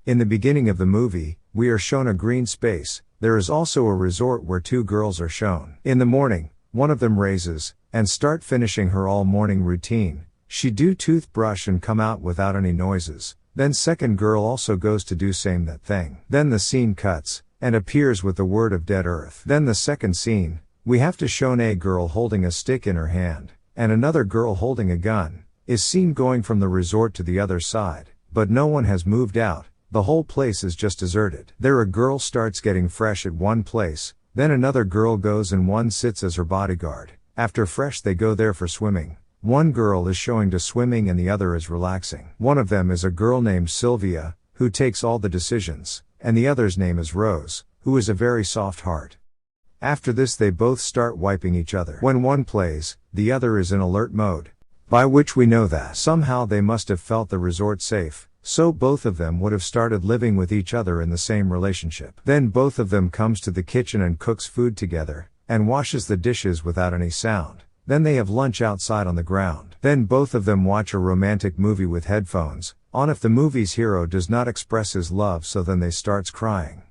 In the beginning of the movie, we are shown a green space. There is also a resort where two girls are shown. In the morning, one of them raises, and start finishing her all morning routine. She do toothbrush and come out without any noises. Then second girl also goes to do same that thing. Then the scene cuts, and appears with the word of dead earth. Then the second scene, we have to shown a girl holding a stick in her hand, and another girl holding a gun, is seen going from the resort to the other side, but no one has moved out, the whole place is just deserted. There a girl starts getting fresh at one place, then another girl goes and one sits as her bodyguard. After fresh they go there for swimming. One girl is showing to swimming and the other is relaxing. One of them is a girl named Sylvia, who takes all the decisions, and the other's name is Rose, who is a very soft heart. After this they both start wiping each other. When one plays, the other is in alert mode, by which we know that somehow they must have felt the resort safe, so both of them would have started living with each other in the same relationship. Then both of them comes to the kitchen and cooks food together, and washes the dishes without any sound. Then they have lunch outside on the ground. Then both of them watch a romantic movie with headphones on. If the movie's hero does not express his love, so then they starts crying.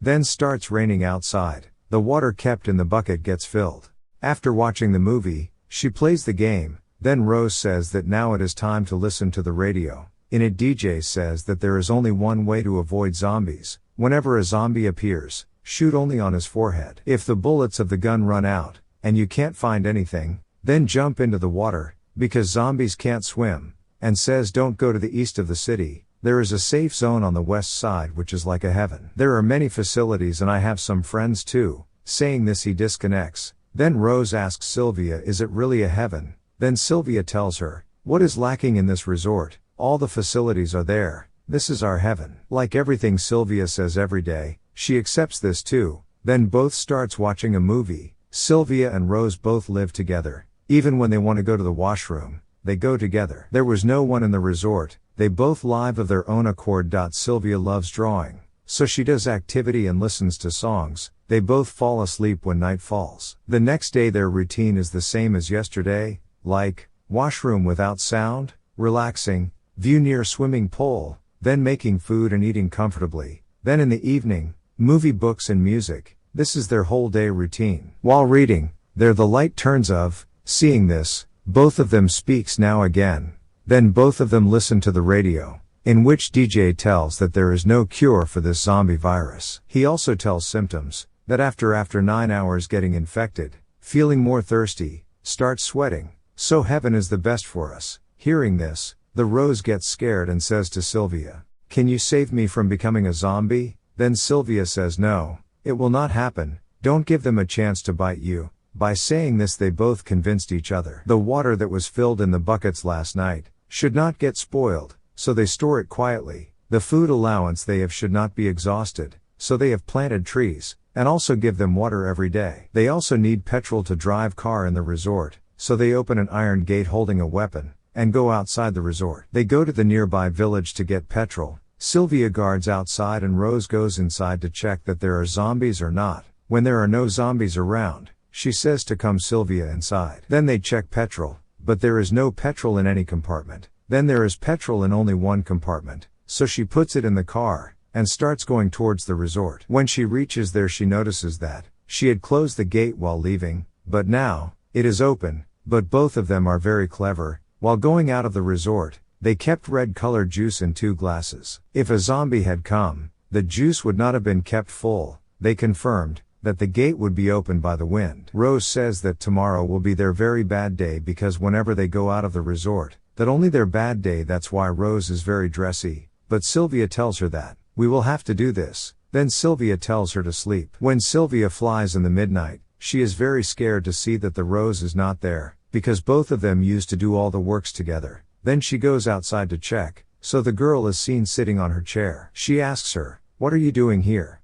Then starts raining outside. The water kept in the bucket gets filled. After watching the movie, she plays the game. Then Rose says that now it is time to listen to the radio. In it DJ says that there is only one way to avoid zombies. Whenever a zombie appears, shoot only on his forehead. If the bullets of the gun run out, and you can't find anything, then jump into the water, because zombies can't swim, and says don't go to the east of the city. There is a safe zone on the west side which is like a heaven. There are many facilities and I have some friends too. Saying this he disconnects. Then Rose asks Sylvia, is it really a heaven? Then Sylvia tells her, what is lacking in this resort? All the facilities are there. This is our heaven. Like everything Sylvia says every day, she accepts this too. Then both starts watching a movie. Sylvia and Rose both live together. Even when they want to go to the washroom, they go together. There was no one in the resort. They both live of their own accord. Sylvia loves drawing, so she does activity and listens to songs. They both fall asleep when night falls. The next day their routine is the same as yesterday, like, washroom without sound, relaxing, view near swimming pool, then making food and eating comfortably. Then in the evening, movie, books and music. This is their whole day routine. While reading, there the light turns off. Seeing this, both of them speaks now again. Then both of them listen to the radio, in which DJ tells that there is no cure for this zombie virus. He also tells symptoms, that after 9 hours getting infected, feeling more thirsty, starts sweating, so heaven is the best for us. Hearing this, the Rose gets scared and says to Sylvia, can you save me from becoming a zombie? Then Sylvia says no, it will not happen, don't give them a chance to bite you. By saying this they both convinced each other. The water that was filled in the buckets last night should not get spoiled, so they store it quietly. The food allowance they have should not be exhausted, so they have planted trees, and also give them water every day. They also need petrol to drive car in the resort, so they open an iron gate holding a weapon, and go outside the resort. They go to the nearby village to get petrol. Sylvia guards outside and Rose goes inside to check that there are zombies or not. When there are no zombies around, she says to come Sylvia inside. Then they check petrol, but there is no petrol in any compartment. Then there is petrol in only one compartment, so she puts it in the car, and starts going towards the resort. When she reaches there she notices that she had closed the gate while leaving, but now, it is open. But both of them are very clever. While going out of the resort, they kept red-colored juice in 2 glasses. If a zombie had come, the juice would not have been kept full. They confirmed that the gate would be opened by the wind. Rose says that tomorrow will be their very bad day because whenever they go out of the resort, that only their bad day. That's why Rose is very dressy. But Sylvia tells her that we will have to do this. Then Sylvia tells her to sleep. When Sylvia flies in the midnight, she is very scared to see that the Rose is not there, because both of them used to do all the works together. Then she goes outside to check, so the girl is seen sitting on her chair. She asks her, what are you doing here?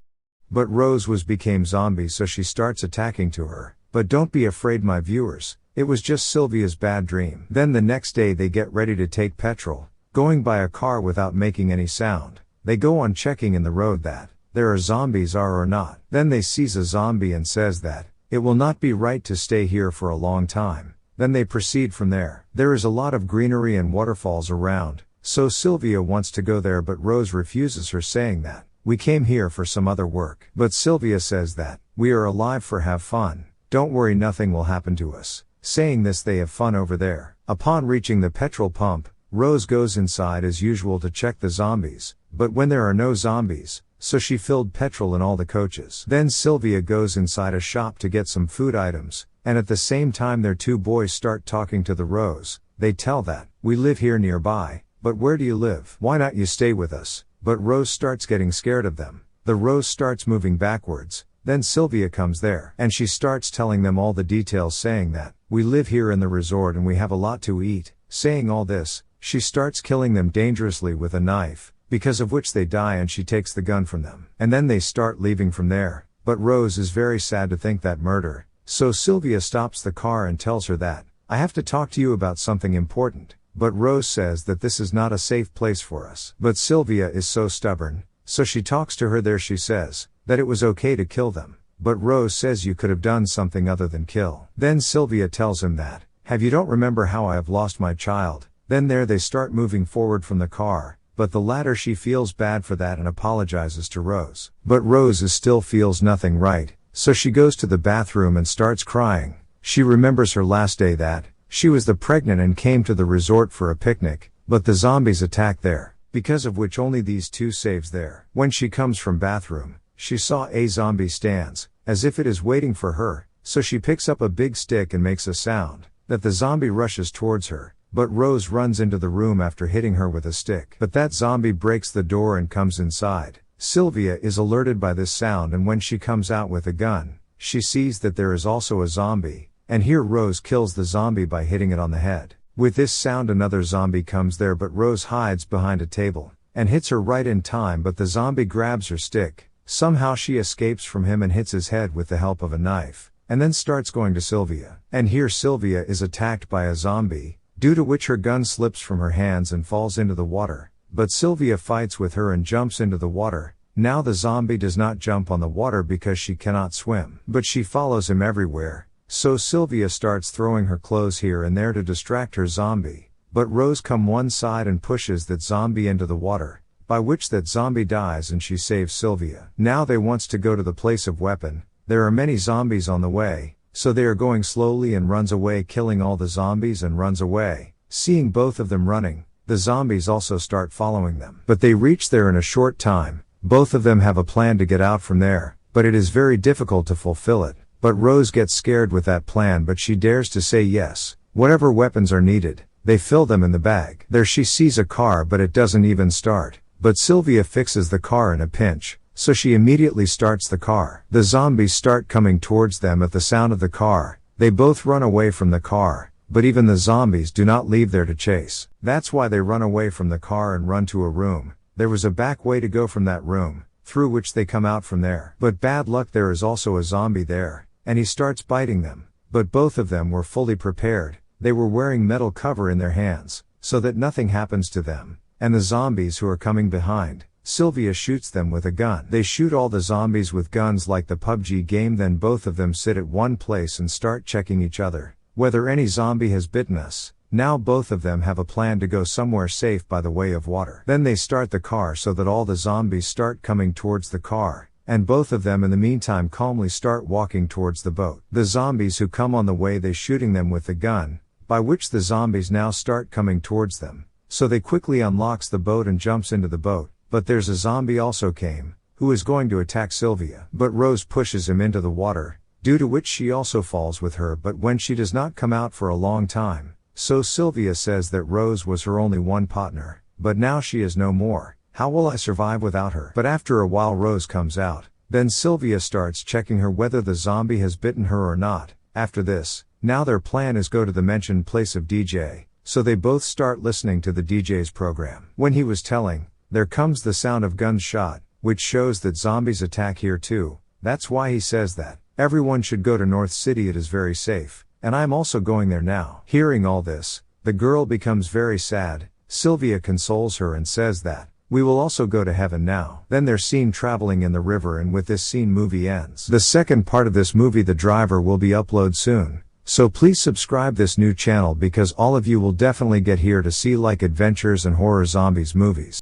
But Rose became zombie, so she starts attacking to her. But don't be afraid my viewers, it was just Sylvia's bad dream. Then the next day they get ready to take petrol, going by a car without making any sound. They go on checking in the road that there are zombies or not. Then they seize a zombie and says that it will not be right to stay here for a long time. Then they proceed from there. There is a lot of greenery and waterfalls around, So Sylvia wants to go there but Rose refuses her, saying that, "We came here for some other work." But Sylvia says that, "We are alive for have fun. Don't worry, nothing will happen to us." Saying this, they have fun over there. Upon reaching the petrol pump, Rose goes inside as usual to check the zombies, but when there are no zombies, so she filled petrol in all the coaches. Then Sylvia goes inside a shop to get some food items, and at the same time their two boys start talking to the Rose. They tell that, "We live here nearby, but where do you live? Why not you stay with us?" But Rose starts getting scared of them. The Rose starts moving backwards, then Sylvia comes there, and she starts telling them all the details, saying that, "We live here in the resort and we have a lot to eat." Saying all this, she starts killing them dangerously with a knife, because of which they die, and she takes the gun from them. And then they start leaving from there, but Rose is very sad to think that murder, so Sylvia stops the car and tells her that, "I have to talk to you about something important." But Rose says that this is not a safe place for us. But Sylvia is so stubborn, so she talks to her there. She says that it was okay to kill them, but Rose says you could have done something other than kill. Then Sylvia tells him that, "Have you don't remember how I have lost my child?" Then there they start moving forward from the car, but the latter she feels bad for that and apologizes to Rose. But Rose still feels nothing right, so she goes to the bathroom and starts crying. She remembers her last day, that she was the pregnant and came to the resort for a picnic, but the zombies attack there, because of which only these two saves there. When she comes from bathroom, she saw a zombie stands, as if it is waiting for her, so she picks up a big stick and makes a sound, that the zombie rushes towards her, but Rose runs into the room after hitting her with a stick. But that zombie breaks the door and comes inside. Sylvia is alerted by this sound, and when she comes out with a gun, she sees that there is also a zombie, and here Rose kills the zombie by hitting it on the head. With this sound another zombie comes there, but Rose hides behind a table, and hits her right in time, but the zombie grabs her stick. Somehow she escapes from him and hits his head with the help of a knife, and then starts going to Sylvia. And here Sylvia is attacked by a zombie, due to which her gun slips from her hands and falls into the water. But Sylvia fights with her and jumps into the water. Now the zombie does not jump on the water because she cannot swim, but she follows him everywhere. So Sylvia starts throwing her clothes here and there to distract her zombie, but Rose come one side and pushes that zombie into the water, by which that zombie dies and she saves Sylvia. Now they wants to go to the place of weapon. There are many zombies on the way, so they are going slowly and runs away, killing all the zombies and runs away. Seeing both of them running, the zombies also start following them. But they reach there in a short time. Both of them have a plan to get out from there, but it is very difficult to fulfill it. But Rose gets scared with that plan, but she dares to say yes. Whatever weapons are needed, they fill them in the bag. There she sees a car, but it doesn't even start. But Sylvia fixes the car in a pinch, so she immediately starts the car. The zombies start coming towards them at the sound of the car. They both run away from the car, but even the zombies do not leave there to chase. That's why they run away from the car and run to a room. There was a back way to go from that room, through which they come out from there. But bad luck, there is also a zombie there, and he starts biting them. But both of them were fully prepared. They were wearing metal cover in their hands, so that nothing happens to them. And the zombies who are coming behind, Sylvia shoots them with a gun. They shoot all the zombies with guns like the PUBG game. Then both of them sit at one place and start checking each other, whether any zombie has bitten us. Now both of them have a plan to go somewhere safe by the way of water. Then they start the car so that all the zombies start coming towards the car, and both of them in the meantime calmly start walking towards the boat. The zombies who come on the way, they shooting them with the gun, by which the zombies now start coming towards them. So they quickly unlocks the boat and jumps into the boat. But there's a zombie also came, who is going to attack Sylvia. But Rose pushes him into the water, due to which she also falls with her, but when she does not come out for a long time. So Sylvia says that Rose was her only one partner, but now she is no more. How will I survive without her? But after a while Rose comes out. Then Sylvia starts checking her whether the zombie has bitten her or not. After this, now their plan is go to the mentioned place of DJ. So they both start listening to the DJ's program. When he was telling, there comes the sound of guns shot, which shows that zombies attack here too. That's why he says that everyone should go to North City, it is very safe, and I'm also going there now. Hearing all this, the girl becomes very sad. Sylvia consoles her and says that, we will also go to heaven now. Then they're seen traveling in the river, and with this scene movie ends. The second part of this movie, the driver, will be uploaded soon. So please subscribe this new channel because all of you will definitely get here to see like adventures and horror zombies movies.